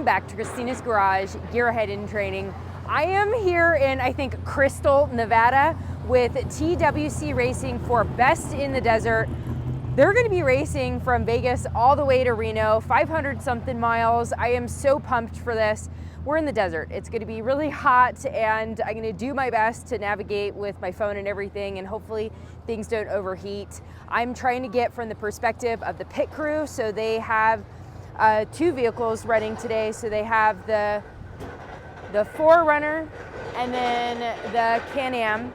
Welcome back to Christina's Garage, Gearhead in Training. I am here in, I think, Crystal, Nevada with TWC Racing for Best in the Desert. They're going to be racing from Vegas all the way to Reno, 500 something miles. I am so pumped for this. We're in the desert. It's going to be really hot, and I'm going to do my best to navigate with my phone and everything, and hopefully things don't overheat. I'm trying to get from the perspective of the pit crew, so they have two vehicles running today. So they have the 4Runner and then the Can-Am.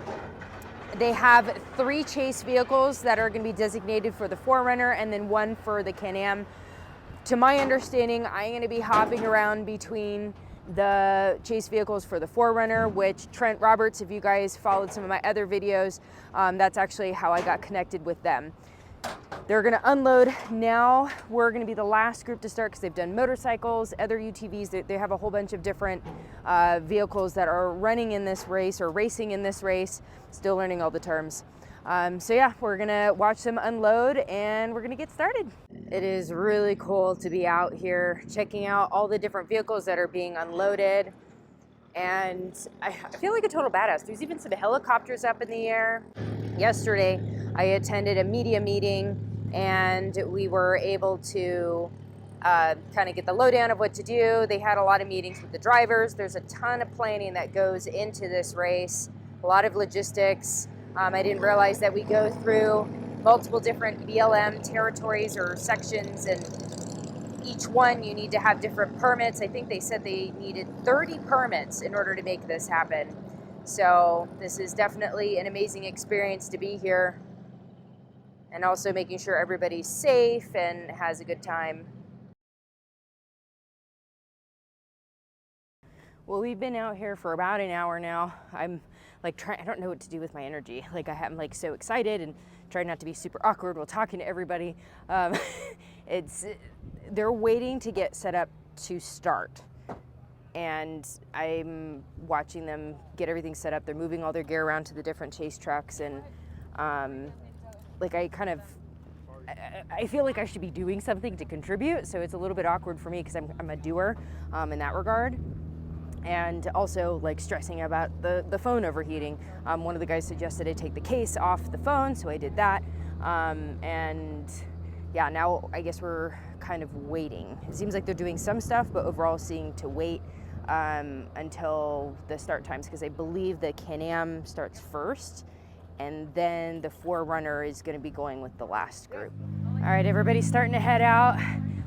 They have 3 chase vehicles that are going to be designated for the 4Runner and then 1 for the Can-Am. To my understanding, I'm going to be hopping around between the chase vehicles for the 4Runner, which Trent Roberts, if you guys followed some of my other videos, that's actually how I got connected with them. They're going to unload now. We're going to be the last group to start because they've done motorcycles, other UTVs. They have a whole bunch of different vehicles that are running in this race or racing in this race. Still learning all the terms. So yeah, we're going to watch them unload and we're going to get started. It is really cool to be out here checking out all the different vehicles that are being unloaded. And I feel like a total badass. There's even some helicopters up in the air. Yesterday, I attended a media meeting and we were able to kind of get the lowdown of what to do. They had a lot of meetings with the drivers. There's a ton of planning that goes into this race, a lot of logistics. I didn't realize that we go through multiple different BLM territories or sections, and each one you need to have different permits. I think they said they needed 30 permits in order to make this happen. So this is definitely an amazing experience to be here, and also making sure everybody's safe and has a good time. Well, we've been out here for about an hour now. I'm like I don't know what to do with my energy. Like I'm like so excited and trying not to be super awkward while talking to everybody. They're waiting to get set up to start. And I'm watching them get everything set up. They're moving all their gear around to the different chase trucks, and like I feel like I should be doing something to contribute, so it's a little bit awkward for me because I'm a doer in that regard. And also like stressing about the phone overheating. One of the guys suggested I take the case off the phone, so I did that. And yeah, now I guess we're kind of waiting. It seems like they're doing some stuff, but overall seeing to wait until the start times, because I believe the Can-Am starts first, and then the 4Runner is going to be going with the last group. All right, everybody's starting to head out.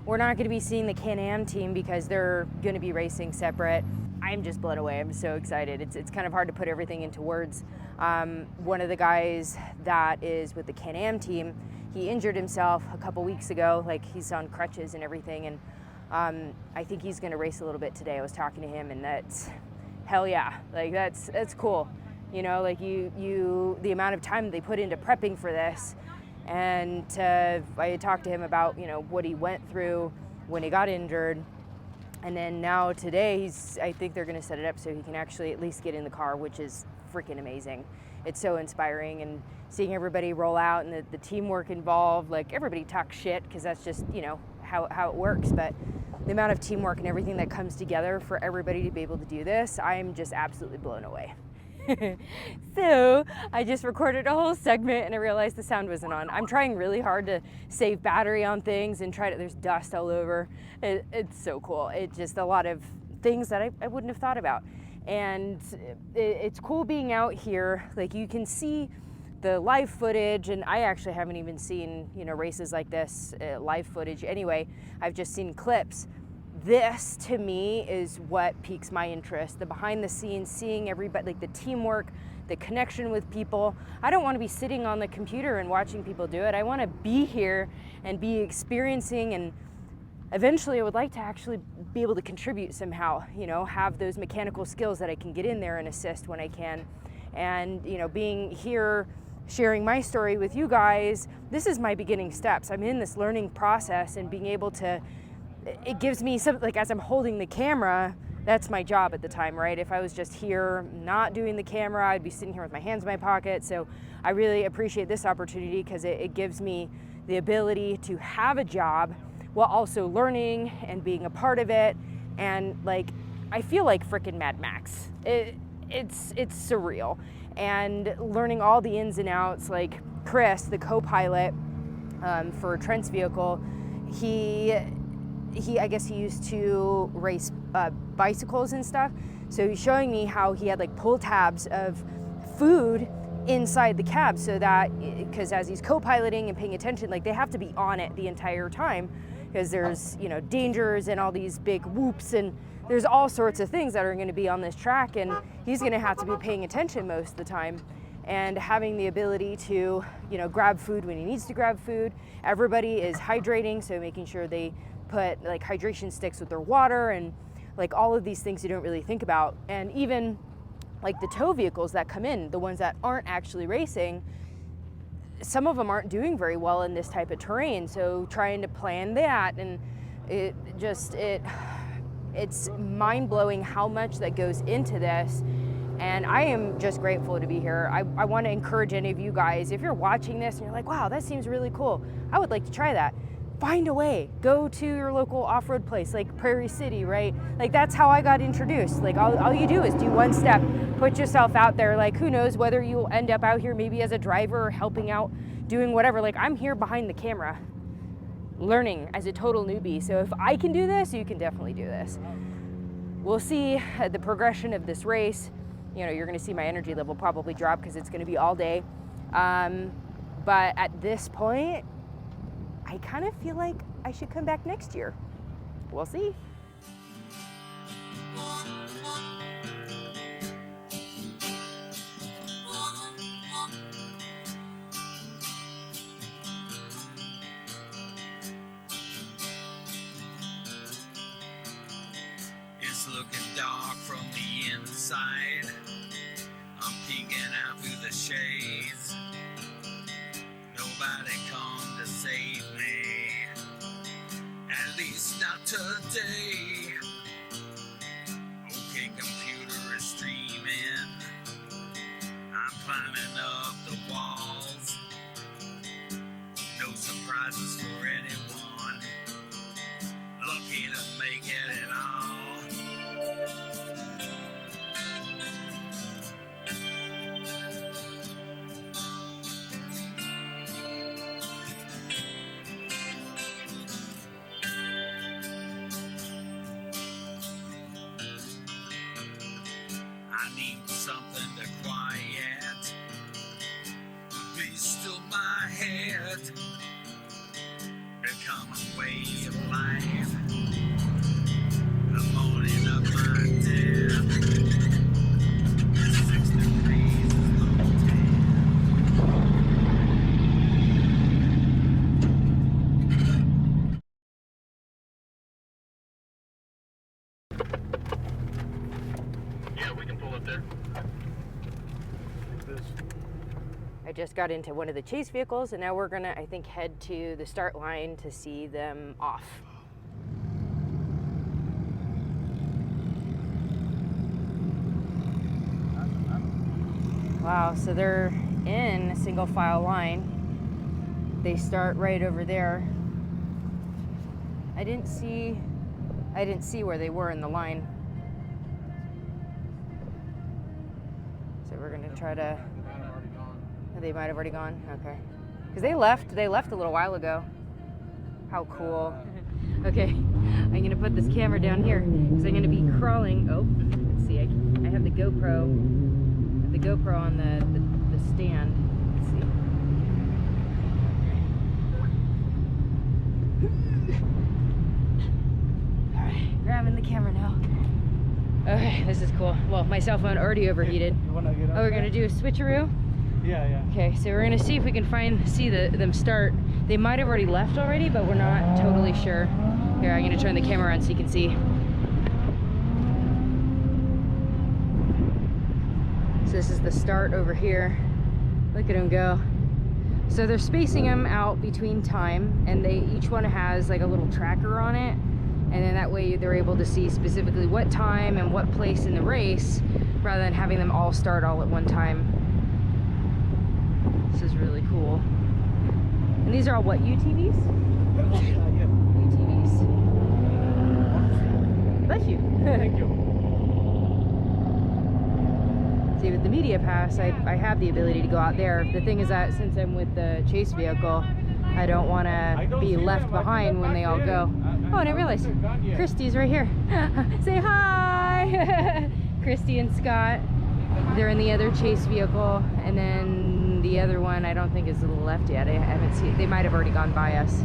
We're not going to be seeing the Can-Am team because they're going to be racing separate. I'm just blown away. I'm so excited. It's kind of hard to put everything into words. One of the guys that is with the Can-Am team, he injured himself a couple weeks ago. Like he's on crutches and everything, and I think he's going to race a little bit today. I was talking to him, and that's hell yeah. Like that's cool. You know, like the amount of time they put into prepping for this, and I had talked to him about what he went through when he got injured. And then now today, I think they're going to set it up so he can actually at least get in the car, which is freaking amazing. It's so inspiring, and seeing everybody roll out and the teamwork involved. Like everybody talks shit because that's just how it works. But the amount of teamwork and everything that comes together for everybody to be able to do this, I'm just absolutely blown away. So I just recorded a whole segment and I realized the sound wasn't on. I'm trying really hard to save battery on things and there's dust all over. It's so cool. It's just a lot of things that I wouldn't have thought about. And it's cool being out here. Like you can see the live footage, and I actually haven't even seen races like this, live footage anyway. I've just seen clips. This to me is what piques my interest, the behind the scenes, seeing everybody, like the teamwork, the connection with people. I don't want to be sitting on the computer and watching people do it. I want to be here and be experiencing, and eventually I would like to actually be able to contribute somehow, have those mechanical skills that I can get in there and assist when I can. And being here, sharing my story with you guys, this is my beginning steps. I'm in this learning process, and being able to, it gives me some, like as I'm holding the camera, that's my job at the time, right? If I was just here not doing the camera, I'd be sitting here with my hands in my pocket. So I really appreciate this opportunity because it gives me the ability to have a job while also learning and being a part of it and like I feel like frickin' Mad Max. It's surreal, and learning all the ins and outs. Like Chris, the co-pilot for Trent's vehicle, he I guess he used to race bicycles and stuff. So he's showing me how he had like pull tabs of food inside the cab, so that, because as he's co-piloting and paying attention, like they have to be on it the entire time, because there's, you know, dangers and all these big whoops, and there's all sorts of things that are going to be on this track, and he's going to have to be paying attention most of the time, and having the ability to, you know, grab food when he needs to grab food. Everybody is hydrating, so making sure they put like hydration sticks with their water, and like all of these things you don't really think about. And even like the tow vehicles that come in, the ones that aren't actually racing, some of them aren't doing very well in this type of terrain. So trying to plan that, and it's mind-blowing how much that goes into this. And I am just grateful to be here. I want to encourage any of you guys, if you're watching this and you're like, wow, that seems really cool, I would like to try that. Find a way. Go to your local off-road place, like Prairie City, right? Like that's how I got introduced. Like all you do is do one step, put yourself out there. Like who knows whether you'll end up out here maybe as a driver or helping out, doing whatever. Like I'm here behind the camera, learning as a total newbie. So if I can do this, you can definitely do this. We'll see the progression of this race. You know, you're gonna see my energy level probably drop because it's gonna be all day. But at this point, I kind of feel like I should come back next year. We'll see. It's looking dark from the inside. I'm peeking out through the shades. Nobody come to save me, at least not today. Okay, computer is streaming. I'm climbing up the walls. No surprises for anyone. Lucky to make it at all. I just got into one of the chase vehicles, and now we're gonna, I think, head to the start line to see them off. Wow, so they're in a single file line. They start right over there. I didn't see where they were in the line. So we're gonna try to. They might have already gone. Okay, because they left a little while ago. How cool. Okay, I'm gonna put this camera down here because I'm gonna be crawling. Oh, let's see. I have the GoPro. On the stand. Let's see. All right, grabbing the camera now. Okay, this is cool. Well, my cell phone already overheated. You wanna get up we're gonna do a switcheroo. Yeah. Okay, so we're gonna see if we can see them start. They might have already left already, but we're not totally sure. Here, I'm gonna turn the camera on so you can see. So this is the start over here. Look at them go. So they're spacing them out between time, and each one has like a little tracker on it, and then that way they're able to see specifically what time and what place in the race, rather than having them all start all at one time. This is really cool. And these are all what, UTVs? Yeah. UTVs. bless you. Thank you. See, with the media pass, I have the ability to go out there. The thing is that since I'm with the chase vehicle, I don't want to be left behind when they all go. Oh, and I realized Christie's right here. Say hi! Christie and Scott, they're in the other chase vehicle, and then the other one I don't think is left yet. I haven't seen. They might have already gone by us.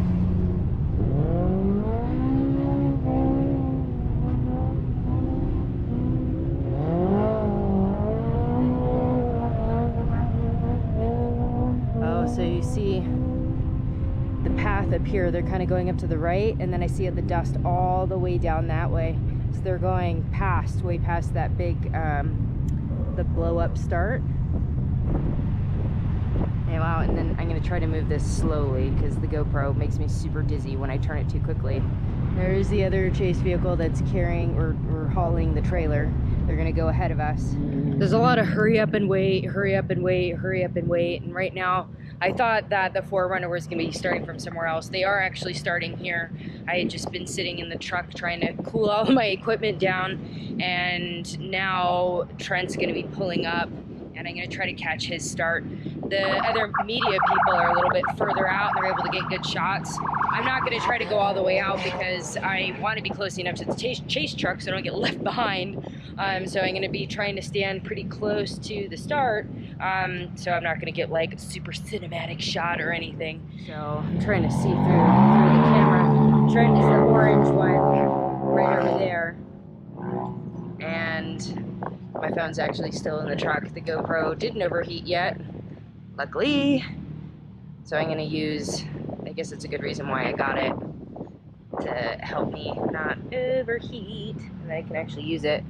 So you see the path up here, they're kind of going up to the right, and then I see the dust all the way down that way. So they're going past, way past that big, the blow up start. And wow, and then I'm gonna try to move this slowly because the GoPro makes me super dizzy when I turn it too quickly. There's the other chase vehicle that's carrying or hauling the trailer. They're gonna go ahead of us. There's a lot of hurry up and wait, hurry up and wait, hurry up and wait. And right now, I thought that the 4Runner was gonna be starting from somewhere else. They are actually starting here. I had just been sitting in the truck trying to cool all of my equipment down. And now Trent's gonna be pulling up and I'm gonna try to catch his start. The other media people are a little bit further out and they're able to get good shots. I'm not gonna try to go all the way out because I wanna be close enough to the chase truck so I don't get left behind. So I'm gonna be trying to stand pretty close to the start. So I'm not gonna get like a super cinematic shot or anything. So I'm trying to see through the camera. Trent is the orange one right over there. And my phone's actually still in the truck. The GoPro didn't overheat yet, luckily. So I'm gonna use, I guess it's a good reason why I got it, to help me not overheat, and I can actually use it.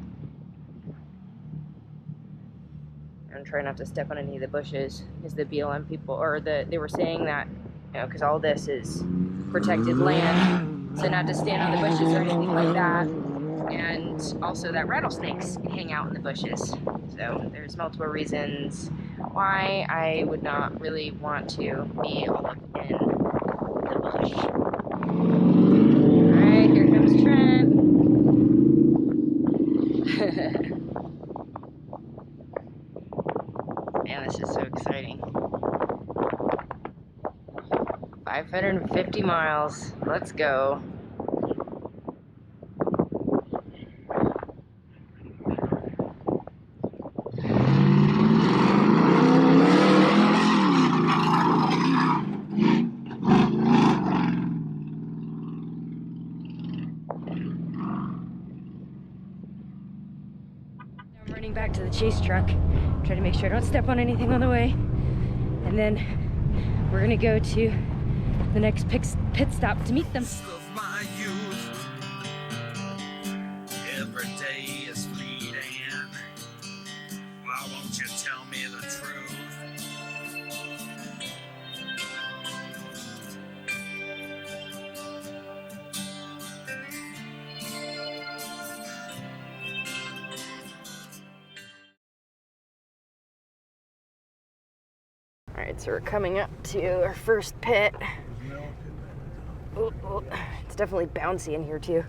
I'm trying not to step on any of the bushes, because the BLM people, or they were saying that, you know, because all this is protected land, so not to stand on the bushes or anything like that. And also that rattlesnakes hang out in the bushes. So there's multiple reasons why I would not really want to be all up in the bush. Alright, here comes Trent. Man, this is so exciting. 550 miles. Let's go. Back to the chase truck, try to make sure I don't step on anything on the way, and then we're gonna go to the next pit stop to meet them. Of my youth, every day is fleeting. Why won't you tell me the truth? Alright, so we're coming up to our first pit. Ooh, it's definitely bouncy in here too.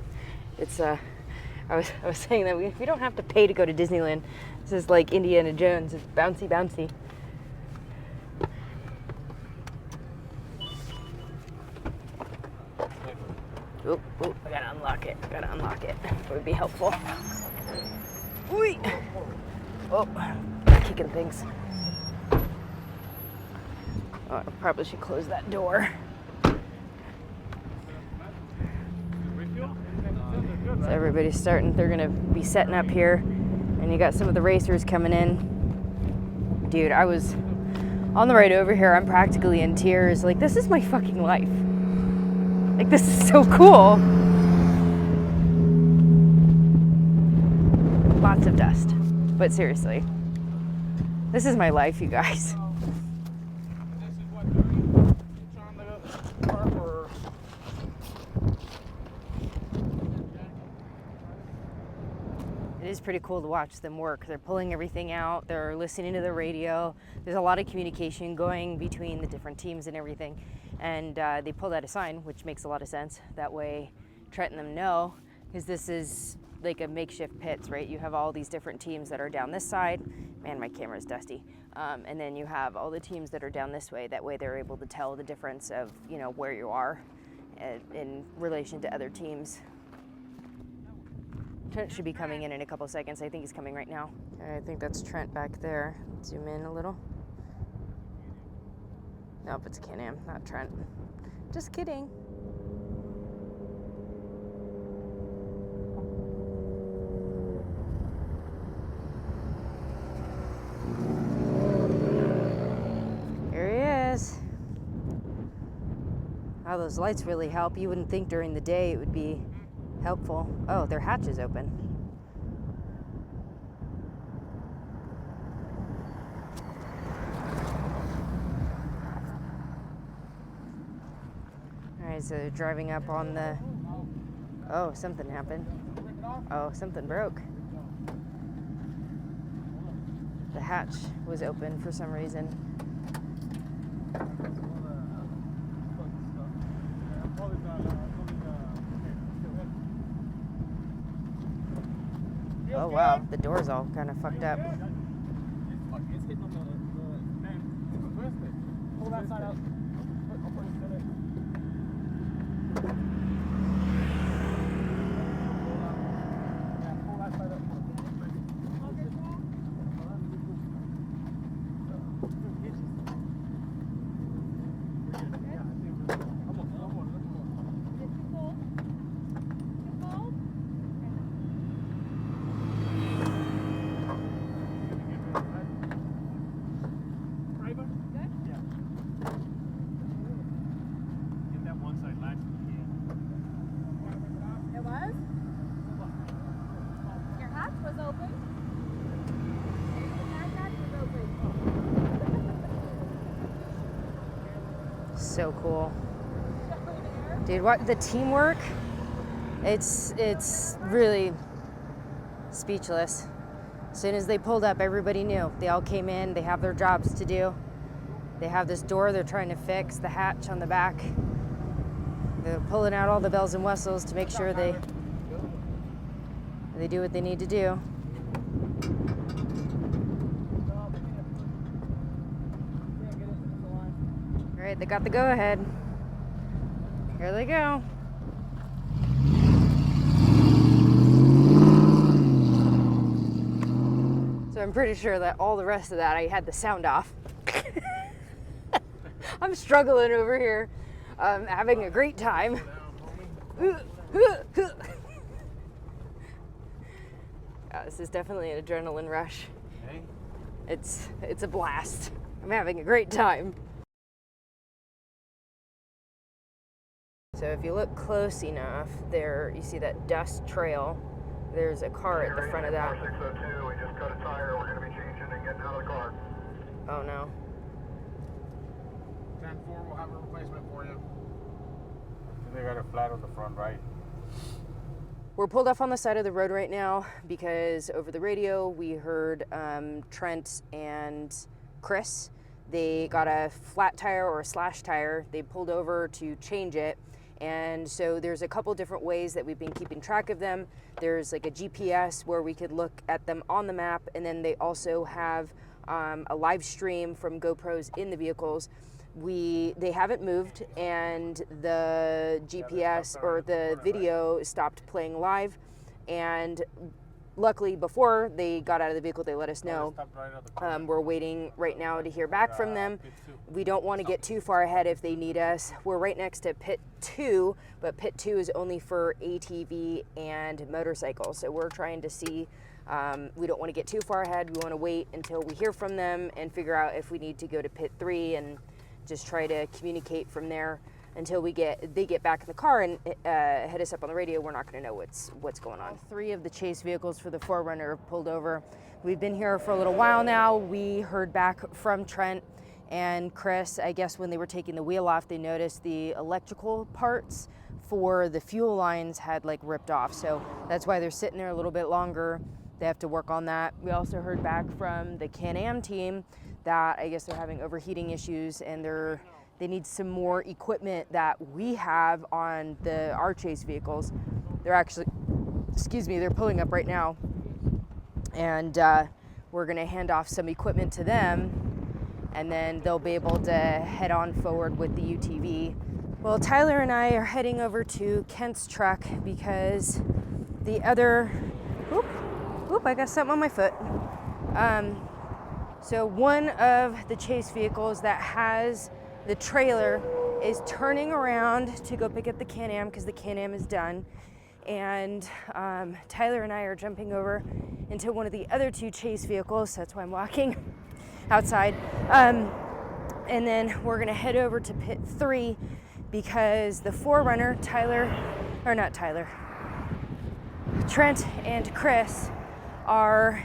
It's I was saying that we don't have to pay to go to Disneyland. This is like Indiana Jones. It's bouncy. Ooh, I gotta unlock it. It would be helpful. Ooh. Oh, kicking things. Oh, I probably should close that door. So everybody's starting, they're gonna be setting up here, and you got some of the racers coming in. Dude, I was on the ride over here, I'm practically in tears. Like, this is my fucking life. Like, this is so cool. Lots of dust, but seriously, this is my life, you guys. It is pretty cool to watch them work. They're pulling everything out, they're listening to the radio. There's a lot of communication going between the different teams and everything. And they pulled out a sign, which makes a lot of sense. That way Trent and them know, because this is like a makeshift pits, right? You have all these different teams that are down this side. Man, my camera's dusty. And then you have all the teams that are down this way. That way they're able to tell the difference of, you know, where you are in relation to other teams. Trent should be coming in a couple of seconds. I think he's coming right now. I think that's Trent back there. Zoom in a little. Nope, it's Can-Am, not Trent. Just kidding. Here he is. Oh, those lights really help. You wouldn't think during the day it would be helpful. Oh, their hatch is open. All right, so they're driving up on the... Oh, something happened. Oh, something broke. The hatch was open for some reason. Oh wow, the door's all kind of fucked up. Pull that side out. So cool. Dude, what the teamwork, it's really speechless. As soon as they pulled up, everybody knew. They all came in, they have their jobs to do. They have this door they're trying to fix, the hatch on the back. They're pulling out all the bells and whistles to make sure they do what they need to do. All right, they got the go-ahead. Here they go. So I'm pretty sure that all the rest of that, I had the sound off. I'm struggling over here, having a great time. This is definitely an adrenaline rush. It's a blast. I'm having a great time. So if you look close enough, there you see that dust trail. There's a car at the front of that. 602, we just cut a tire. We're going to be changing and getting out of the car. Oh no. 10-4, we'll have a replacement for you. They got a flat on the front right. We're pulled off on the side of the road right now because over the radio we heard Trent and Chris. They got a flat tire or a slash tire. They pulled over to change it. And so there's a couple different ways that we've been keeping track of them. There's like a GPS where we could look at them on the map, and then they also have a live stream from GoPros in the vehicles. They haven't moved, and the GPS or the video stopped playing live. And luckily, before they got out of the vehicle, they let us know. We're waiting right now to hear back from them. We don't want to get too far ahead if they need us. We're right next to Pit 2, but Pit 2 is only for ATV and motorcycles. So we're trying to see, we don't want to get too far ahead. We want to wait until we hear from them and figure out if we need to go to Pit 3 and just try to communicate from there until they get back in the car and hit us up on the radio. We're not going to know what's going on. 3 of the chase vehicles for the 4Runner have pulled over. We've been here for a little while now. We heard back from Trent and Chris. I guess when they were taking the wheel off, they noticed the electrical parts for the fuel lines had like ripped off. So that's why they're sitting there a little bit longer. They have to work on that. We also heard back from the Can-Am team that I guess they're having overheating issues and they need some more equipment that we have on our chase vehicles. They're actually excuse me, they're pulling up right now. And we're gonna hand off some equipment to them, and then they'll be able to head on forward with the UTV. Well, Tyler and I are heading over to Kent's truck because the other, oop, I got something on my foot. So one of the chase vehicles that has the trailer is turning around to go pick up the Can-Am because the Can-Am is done. And Tyler and I are jumping over into one of the other two chase vehicles. That's why I'm walking outside. And then we're gonna head over to pit 3 because the forerunner, Trent and Chris are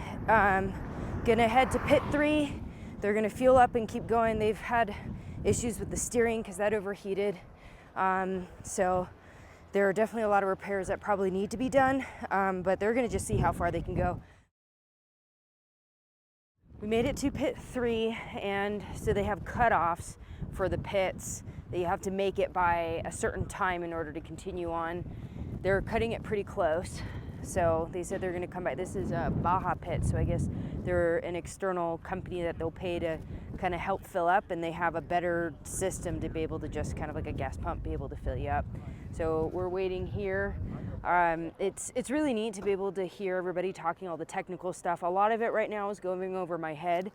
gonna head to pit 3. They're gonna fuel up and keep going. They've had issues with the steering because that overheated. So there are definitely a lot of repairs that probably need to be done, but they're gonna just see how far they can go. We made it to pit 3, and so they have cutoffs for the pits that you have to make it by a certain time in order to continue on. They're cutting it pretty close, so they said they're gonna come by. This is a Baja pit, so I guess they're an external company that they'll pay to kind of help fill up, and they have a better system to be able to just kind of like a gas pump be able to fill you up. So we're waiting here. It's really neat to be able to hear everybody talking all the technical stuff. A lot of it right now is going over my head.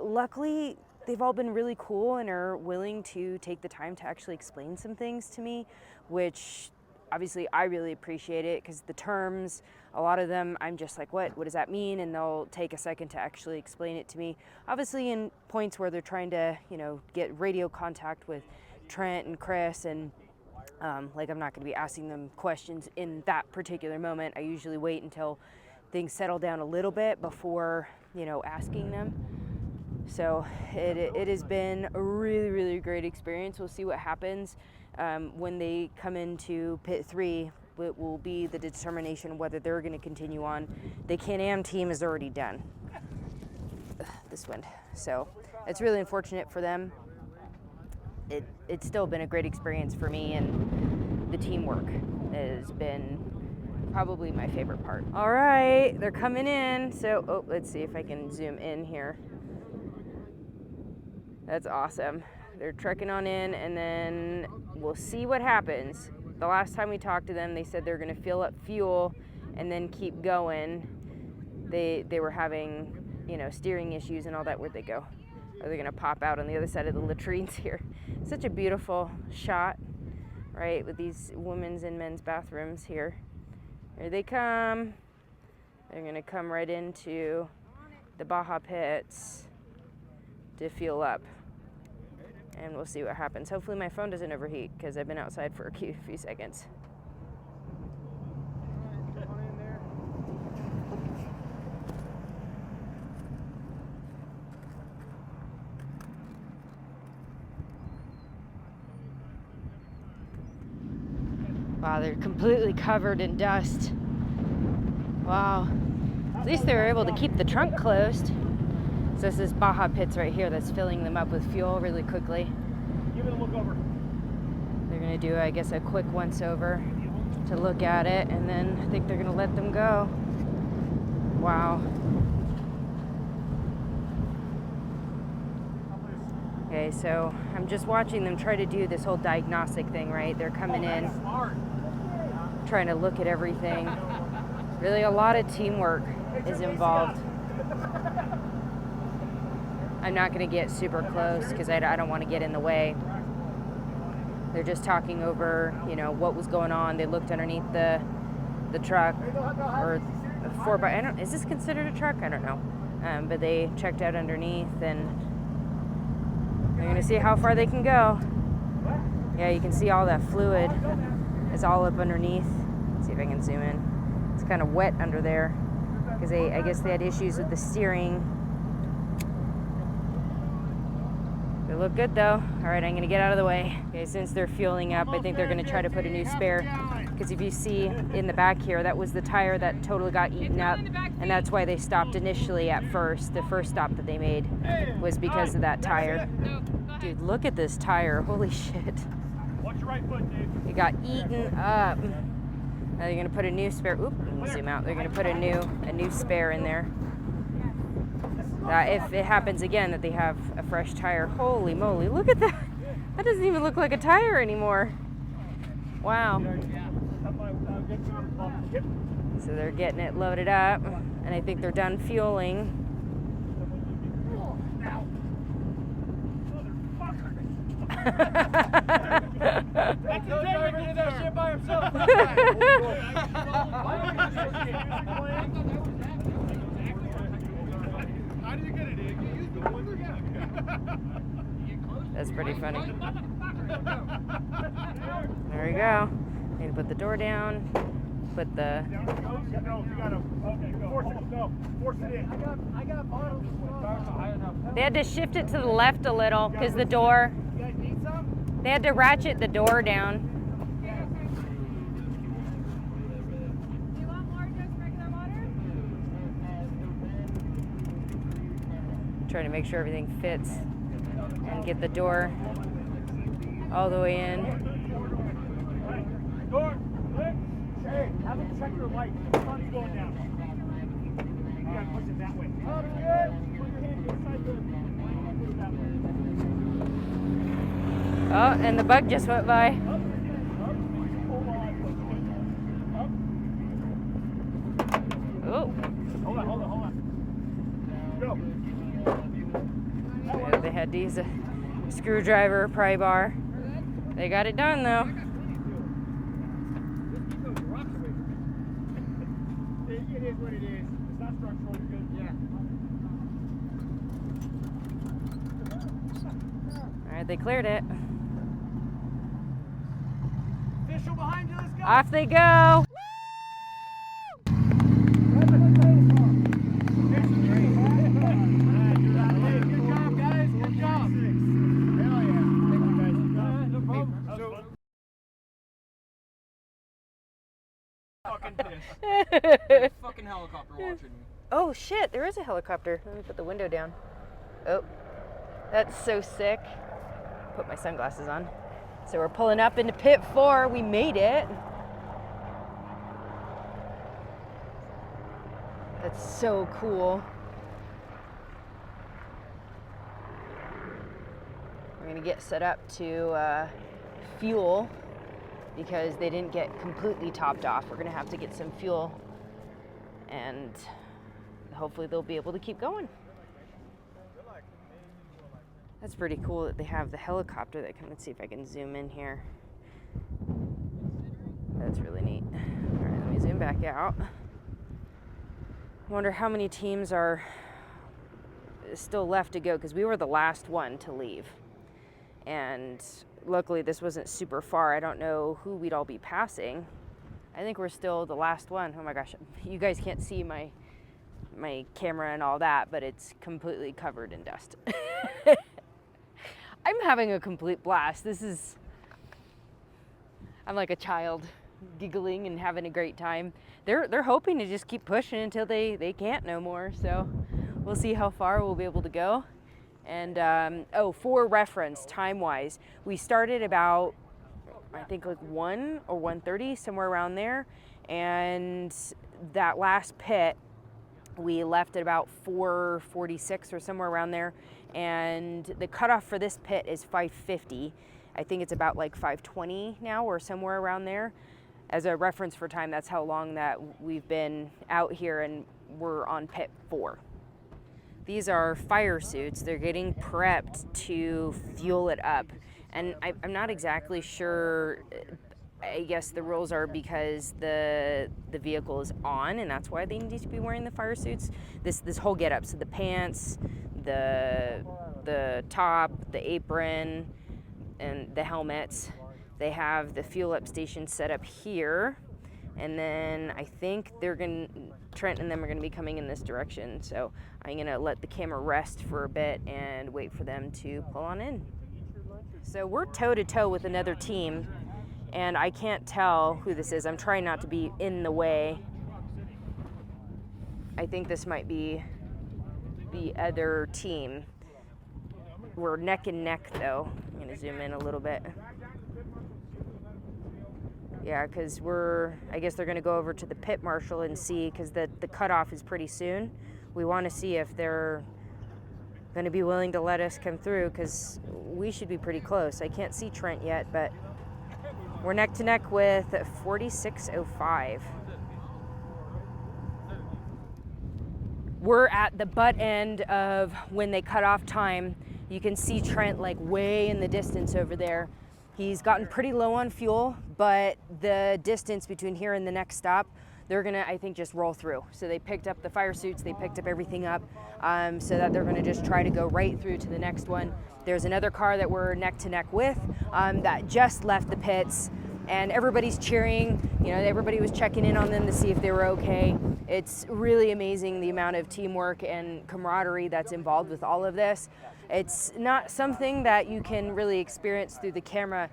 Luckily, they've all been really cool and are willing to take the time to actually explain some things to me, which obviously I really appreciate it because the terms, a lot of them, I'm just like, what does that mean? And they'll take a second to actually explain it to me. Obviously in points where they're trying to, get radio contact with Trent and Chris, and like I'm not gonna be asking them questions in that particular moment. I usually wait until things settle down a little bit before, asking them. So it has been a really, really great experience. We'll see what happens. When they come into pit 3, it will be the determination whether they're going to continue on. The Can-Am team is already done. This wind. So it's really unfortunate for them. It's still been a great experience for me, and the teamwork has been probably my favorite part. All right, they're coming in. So, let's see if I can zoom in here. That's awesome. They're trekking on in, and then we'll see what happens. The last time we talked to them, they said they're gonna fill up fuel and then keep going. They were having, steering issues and all that. Where'd they go? Are they gonna pop out on the other side of the latrines here? Such a beautiful shot, right? With these women's and men's bathrooms here. Here they come. They're gonna come right into the Baja pits to fuel up. And we'll see what happens. Hopefully my phone doesn't overheat because I've been outside for a few seconds. Wow, they're completely covered in dust. Wow. At least they were able to keep the trunk closed. So this is Baja pits right here that's filling them up with fuel really quickly. Give it a look over. They're gonna do, I guess, a quick once over to look at it, and then I think they're gonna let them go. Wow. Okay, so I'm just watching them try to do this whole diagnostic thing, right? They're coming in, trying to look at everything. Really, a lot of teamwork is involved. I'm not going to get super close because I don't want to get in the way. They're just talking over, what was going on. They looked underneath the truck, or a 4x. Is this considered a truck? I don't know. But they checked out underneath, and they're going to see how far they can go. Yeah, you can see all that fluid is all up underneath. Let's see if I can zoom in. It's kind of wet under there because I guess they had issues with the steering. They look good though. All right, I'm gonna get out of the way. Okay, since they're fueling up, I think they're gonna try to put a new spare, because if you see in the back here, that was the tire that totally got eaten up, and that's why they stopped initially at first. The first stop that they made was because of that tire. Dude, look at this tire, holy shit. Watch your right foot, dude. It got eaten up. Are they gonna put a new spare? Oop, let me zoom out. They're gonna put a new spare in there. If it happens again that they have a fresh tire, holy moly, look at that. That doesn't even look like a tire anymore. Wow. So they're getting it loaded up, and I think they're done fueling. That's no driver did that shit by himself. How did you get it, Iggy? That's pretty funny. There we go. Need to put the door down. Put the. They had to shift it to the left a little because the door. You guys need some? They had to ratchet the door down. Do you want more just regular water? Trying to make sure everything fits and get the door all the way in. Door, hey, have them check your light. The sun's going down. You gotta push it that way. Oh, good. Put your hand inside the. Put it that way. Oh, and the bug just went by. Oh. Hold on. Go. Yeah, they had to use a screwdriver, pry bar. They got it done though. It is what it is. It's not structural. You're good. Yeah. All right, they cleared it. Official behind you. Let's go. Off they go. Good job, guys. Good job. Hell yeah. Thank you, guys. No problem. Fucking pissed. Fucking helicopter watching me. Oh shit, there is a helicopter. Let me put the window down. Oh, that's so sick. Put my sunglasses on. So we're pulling up into pit 4. We made it. That's so cool. We're gonna get set up to fuel because they didn't get completely topped off. We're gonna have to get some fuel and hopefully they'll be able to keep going. That's pretty cool that they have the helicopter that can. Let's see if I can zoom in here. That's really neat. All right, let me zoom back out. I wonder how many teams are still left to go because we were the last one to leave. And luckily this wasn't super far. I don't know who we'd all be passing. I think we're still the last one. Oh my gosh, you guys can't see my camera and all that, but it's completely covered in dust. I'm having a complete blast. I'm like a child giggling and having a great time. They're hoping to just keep pushing until they can't no more. So we'll see how far we'll be able to go. And for reference, time-wise, we started about, I think like 1 or 1:30, somewhere around there. And that last pit, we left at about 4:46 or somewhere around there. And the cutoff for this pit is 5:50. I think it's about like 5:20 now or somewhere around there. As a reference for time, that's how long that we've been out here and we're on pit 4. These are fire suits. They're getting prepped to fuel it up. And I'm not exactly sure. I guess the rules are because the vehicle is on and that's why they need to be wearing the fire suits. This whole get up, so the pants, the top, the apron, and the helmets. They have the fuel up station set up here. And then I think Trent and them are gonna be coming in this direction. So I'm gonna let the camera rest for a bit and wait for them to pull on in. So we're toe to toe with another team and I can't tell who this is. I'm trying not to be in the way. I think this might be the other team. We're neck and neck though. I'm gonna zoom in a little bit. Yeah, because I guess they're going to go over to the pit marshal and see, because the cutoff is pretty soon. We want to see if they're going to be willing to let us come through, because we should be pretty close. I can't see Trent yet, but we're neck to neck with 4605. We're at the butt end of when they cut off time. You can see Trent like way in the distance over there. He's gotten pretty low on fuel, but the distance between here and the next stop, they're gonna, I think, just roll through. So they picked up the fire suits, they picked up everything up, so that they're gonna just try to go right through to the next one. There's another car that we're neck to neck with that just left the pits, and everybody's cheering. You know, everybody was checking in on them to see if they were okay. It's really amazing the amount of teamwork and camaraderie that's involved with all of this. It's not something that you can really experience through the camera,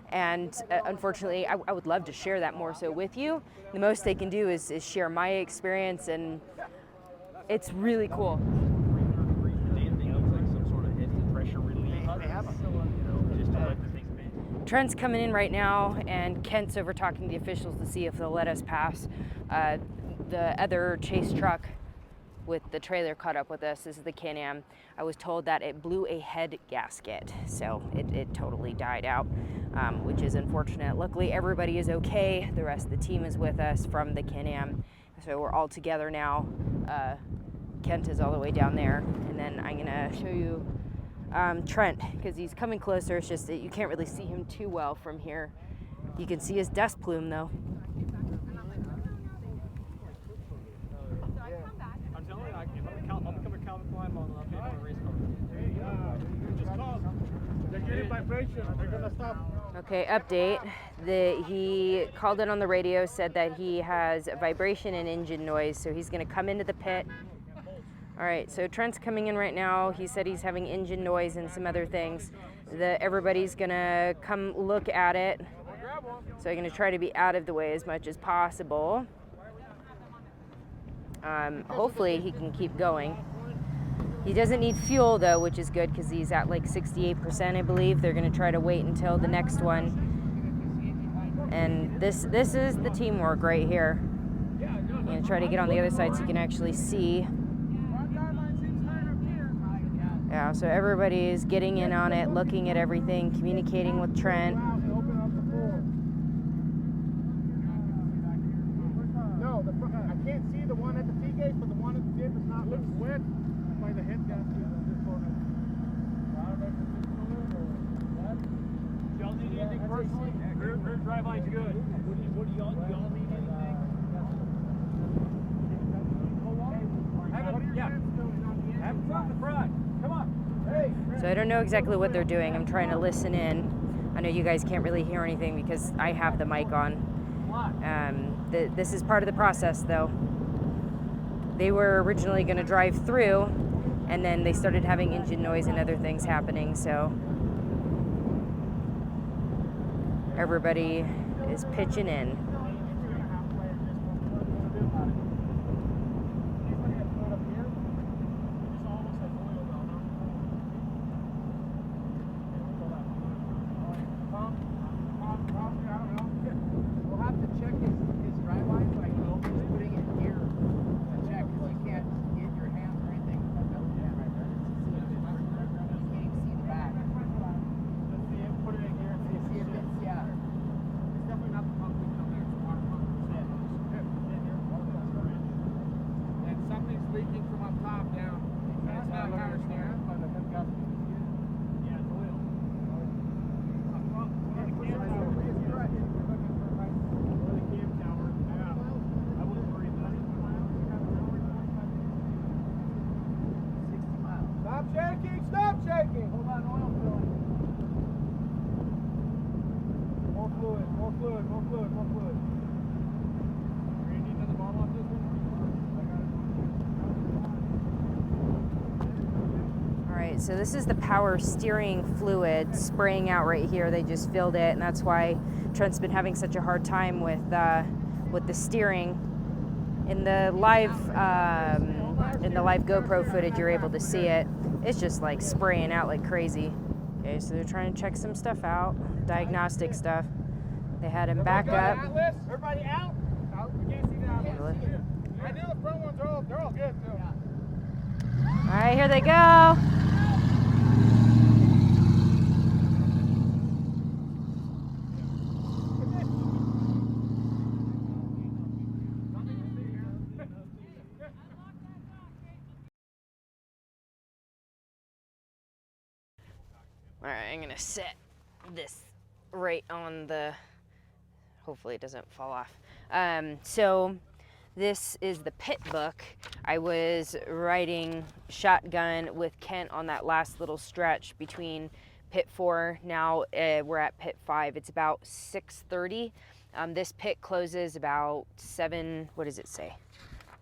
and unfortunately, I would love to share that more so with you. The most they can do is share my experience, and it's really cool. Trent's coming in right now, and Kent's over talking to the officials to see if they'll let us pass. The other chase truck with the trailer caught up with us. This is the Can-Am. I was told that it blew a head gasket, so it totally died out, which is unfortunate. Luckily, everybody is okay. The rest of the team is with us from the Can-Am, so we're all together now. Kent is all the way down there, and then I'm gonna show you Trent, because he's coming closer. It's just that you can't really see him too well from here. You can see his dust plume though. Okay, update. He called in on the radio, said that he has a vibration and engine noise, so he's going to come into the pit. All right, so Trent's coming in right now. He said he's having engine noise and some other things. Everybody's going to come look at it. So I'm going to try to be out of the way as much as possible. Hopefully he can keep going. He doesn't need fuel though, which is good because he's at like 68%, I believe. They're going to try to wait until the next one. And this is the teamwork right here. I'm going to try to get on the other side so you can actually see. Yeah, so everybody is getting in on it, looking at everything, communicating with Trent. No, I can't see the one at the T gate, but the one at the dip is not looks wet by the head gasket. Y'all need anything personally? Rear drive line's good. What do y'all need anything? Have it from the front. Come on. Hey. So I don't know exactly what they're doing. I'm trying to listen in. I know you guys can't really hear anything because I have the mic on. This is part of the process though. They were originally going to drive through, and then they started having engine noise and other things happening, so everybody is pitching in. Stop shaking! Hold on, oil filling. More fluid. You need another bottle off this one? I got it. All right, so this is the power steering fluid spraying out right here. They just filled it, and that's why Trent's been having such a hard time with the steering. In the live GoPro footage, you're able to see it. It's just like spraying out like crazy. Okay, so they're trying to check some stuff out, diagnostic stuff. They had him back up. Atlas, everybody out? Out. We can't see the Atlas. I knew the front ones are all, they're all good too. All right, here they go. All right, I'm gonna set this right on the, hopefully it doesn't fall off. So this is the pit book. I was riding shotgun with Kent on that last little stretch between pit 4. Now we're at pit 5. It's about 6:30. This pit closes about 7, what does it say?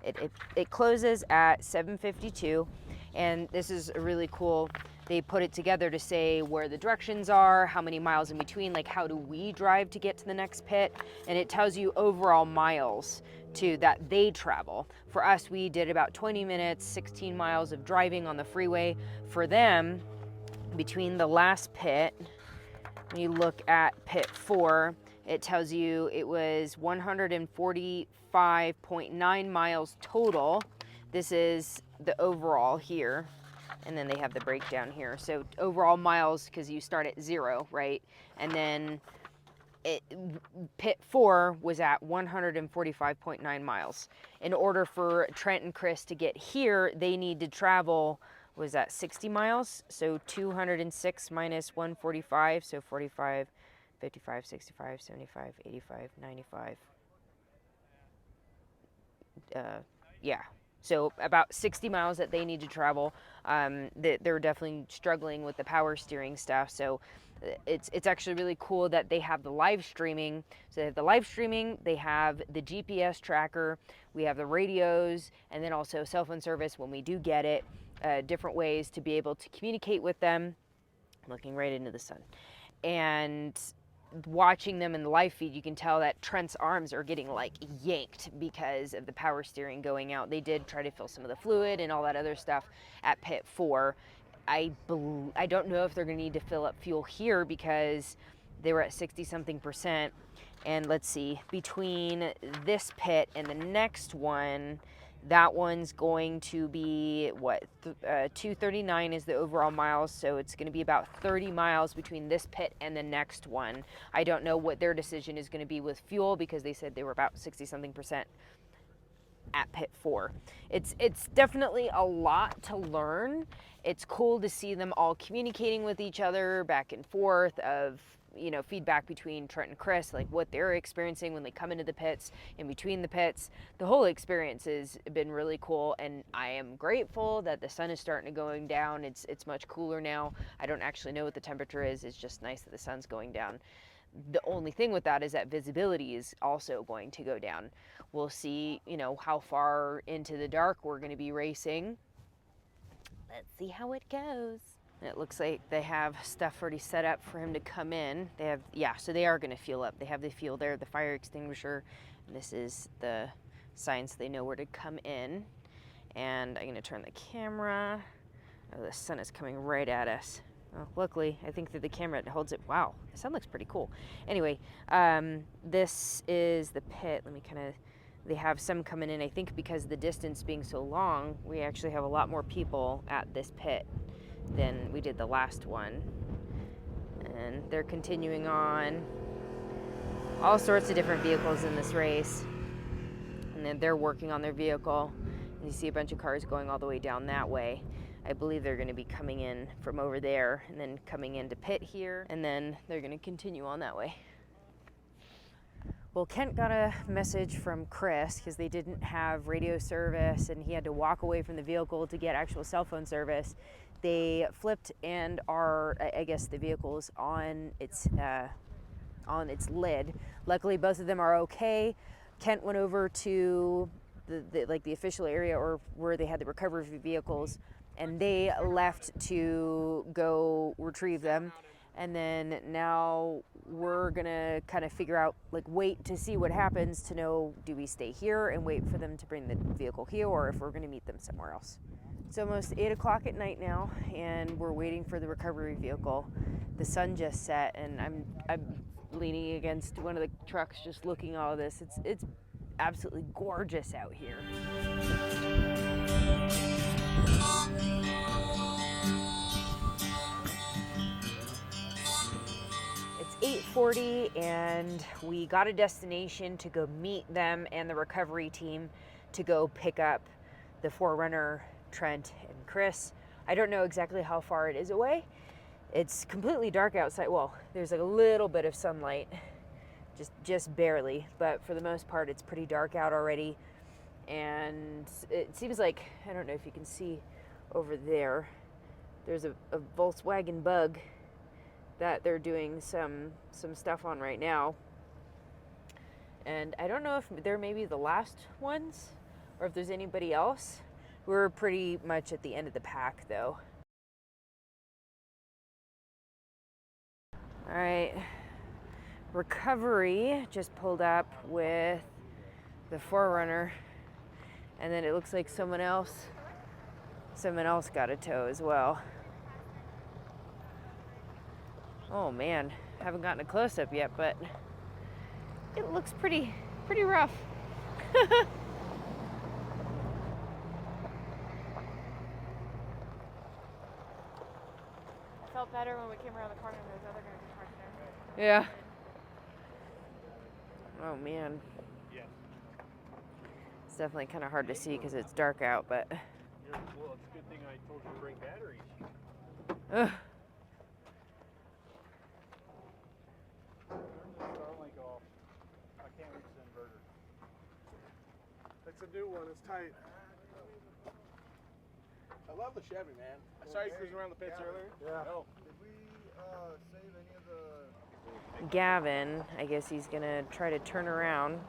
It closes at 7:52, and this is really cool. They put it together to say where the directions are, how many miles in between, like how do we drive to get to the next pit, and it tells you overall miles too that they travel. For us, we did about 20 minutes, 16 miles of driving on the freeway. For them, between the last pit, when you look at pit 4, it tells you it was 145.9 miles total. This is the overall here, and then they have the breakdown here. So overall miles, because you start at 0, right? And then pit 4 was at 145.9 miles. In order for Trent and Chris to get here, they need to travel, was that 60 miles? So 206 minus 145, so 45, 55, 65, 75, 85, 95. Yeah, so about 60 miles that they need to travel. They're definitely struggling with the power steering stuff. So it's actually really cool that they have the live streaming. So they have the live streaming, they have the GPS tracker, we have the radios, and then also cell phone service when we do get it, different ways to be able to communicate with them. I'm looking right into the sun. And watching them in the live feed, you can tell that Trent's arms are getting like yanked because of the power steering going out. They did try to fill some of the fluid and all that other stuff at pit 4. I don't know if they're going to need to fill up fuel here because they were at 60-something%. And let's see, between this pit and the next one, that one's going to be, what, 239 is the overall miles, so it's going to be about 30 miles between this pit and the next one. I don't know what their decision is going to be with fuel because they said they were about 60-something% at pit 4. It's definitely a lot to learn. It's cool to see them all communicating with each other back and forth of, you know, feedback between Trent and Chris, like what they're experiencing when they come into the pits, in between the pits. The whole experience has been really cool, and I am grateful that the sun is starting to going down. It's much cooler now. I don't actually know what the temperature is. It's just nice that the sun's going down. The only thing with that is that visibility is also going to go down. We'll see, you know, how far into the dark we're going to be racing. Let's see how it goes. It looks like they have stuff already set up for him to come in. They have, yeah, so they are going to fuel up. They have the fuel there, the fire extinguisher. And this is the sign so they know where to come in. And I'm going to turn the camera. Oh, the sun is coming right at us. Well, luckily, I think that the camera holds it. Wow, the sun looks pretty cool. Anyway, this is the pit. Let me kind of, they have some coming in. I think because the distance being so long, we actually have a lot more people at this pit than we did the last one. And they're continuing on. All sorts of different vehicles in this race. And then they're working on their vehicle. And you see a bunch of cars going all the way down that way. I believe they're going to be coming in from over there and then coming into pit here, and then they're going to continue on that way. Well, Kent got a message from Chris because they didn't have radio service and he had to walk away from the vehicle to get actual cell phone service. They flipped and are, I guess the vehicle's on its lid. Luckily, both of them are okay. Kent went over to the official area or where they had the recovery vehicles, and they left to go retrieve them. And then now we're gonna kind of figure out, like, wait to see what happens to know, do we stay here and wait for them to bring the vehicle here, or if we're gonna meet them somewhere else. It's almost 8 o'clock at night now, and we're waiting for the recovery vehicle. The sun just set, and I'm leaning against one of the trucks, just looking at all this. It's absolutely gorgeous out here. It's 8:40, and we got a destination to go meet them and the recovery team to go pick up the Forerunner, Trent, and Chris. I don't know exactly how far it is away. It's completely dark outside. Well, there's like a little bit of sunlight, just barely, but for the most part, it's pretty dark out already. And it seems like, I don't know if you can see over there, there's a Volkswagen Bug that they're doing some stuff on right now. And I don't know if they're maybe the last ones or if there's anybody else. We're pretty much at the end of the pack though. All right, recovery just pulled up with the Forerunner, and then it looks like someone else got a tow as well. Oh man, haven't gotten a close-up yet, but it looks pretty rough. I felt better when we came around the corner and those other guys were parked there. Yeah. Oh man. Yeah. It's definitely kind of hard to see because it's dark out, but. Well, it's a good thing I told you to bring batteries. Ugh. Turn the Starlink off. I can't reach the inverter. It's a new one. It's tight. I love the Chevy, man. I saw you cruising around the pits earlier. Yeah. No. Did we save any of the... Gavin, I guess he's gonna try to turn around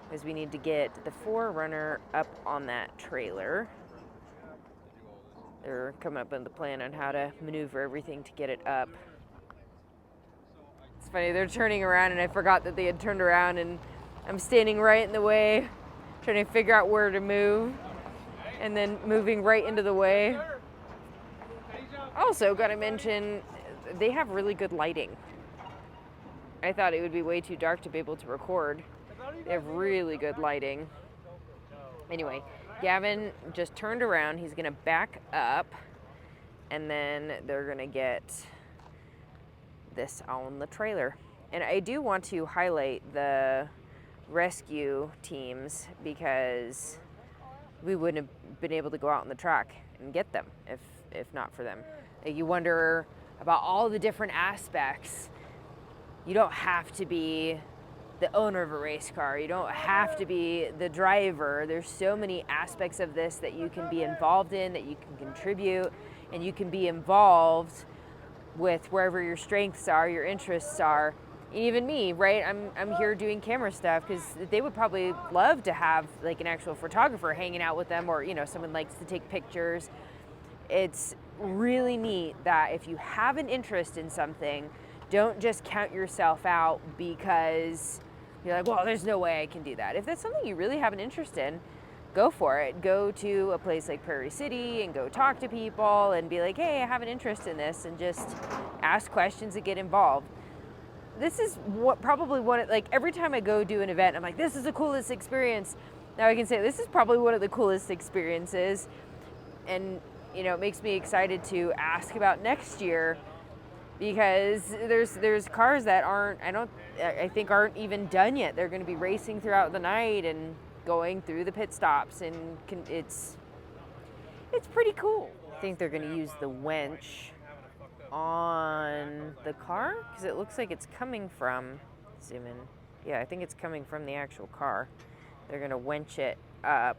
because we need to get the Forerunner up on that trailer. They're coming up with the plan on how to maneuver everything to get it up. It's funny, they're turning around and I forgot that they had turned around, and I'm standing right in the way, trying to figure out where to move, and then moving right into the way. Also, gotta mention, they have really good lighting. I thought it would be way too dark to be able to record. They have really good lighting. Anyway, Gavin just turned around. He's gonna back up, and then they're gonna get this on the trailer. And I do want to highlight the rescue teams because we wouldn't have been able to go out on the track and get them if not for them. You wonder about all the different aspects. You don't have to be the owner of a race car. You don't have to be the driver. There's so many aspects of this that you can be involved in, that you can contribute, and you can be involved with wherever your strengths are, your interests are. And even me, right? I'm here doing camera stuff because they would probably love to have like an actual photographer hanging out with them, or someone likes to take pictures. It's really neat that if you have an interest in something, don't just count yourself out because you're like, well, there's no way I can do that. If that's something you really have an interest in, go for it. Go to a place like Prairie City and go talk to people and be like, hey, I have an interest in this, and just ask questions and get involved. This is probably like every time I go do an event, I'm like, this is the coolest experience. Now I can say this is probably one of the coolest experiences. And it makes me excited to ask about next year, because there's cars that I think aren't even done yet. They're going to be racing throughout the night and going through the pit stops, and it's pretty cool. I think they're going to use the winch on the car because it looks like it's coming from, zoom in. Yeah, I think it's coming from the actual car. They're going to winch it up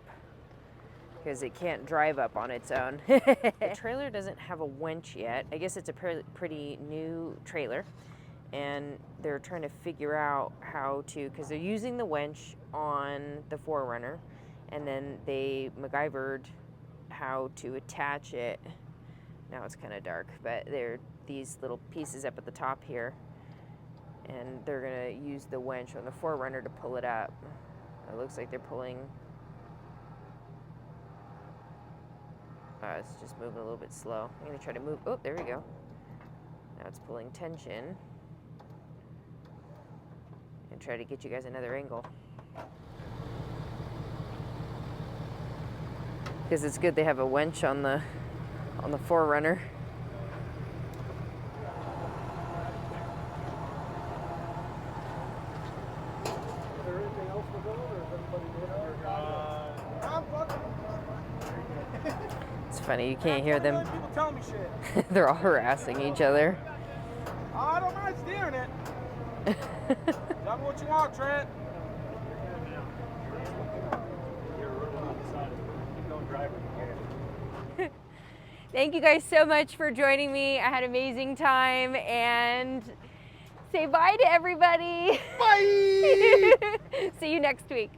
because it can't drive up on its own. The trailer doesn't have a winch yet. I guess it's a pretty new trailer, and they're trying to figure out how to, because they're using the winch on the Forerunner, and then they MacGyvered how to attach it. Now it's kind of dark, but there are these little pieces up at the top here, and they're gonna use the winch on the Forerunner to pull it up. It looks like they're pulling. It's just moving a little bit slow. I'm gonna try to move. Oh, there we go. Now it's pulling tension. And try to get you guys another angle. Because it's good they have a winch on the Forerunner. Is there anything else to go, or is everybody doing it? It's funny, you can't hear them. People telling me shit. They're all harassing each other. I don't mind steering it. Tell me what you want, Trent. Thank you guys so much for joining me. I had an amazing time, and say bye to everybody. Bye. See you next week.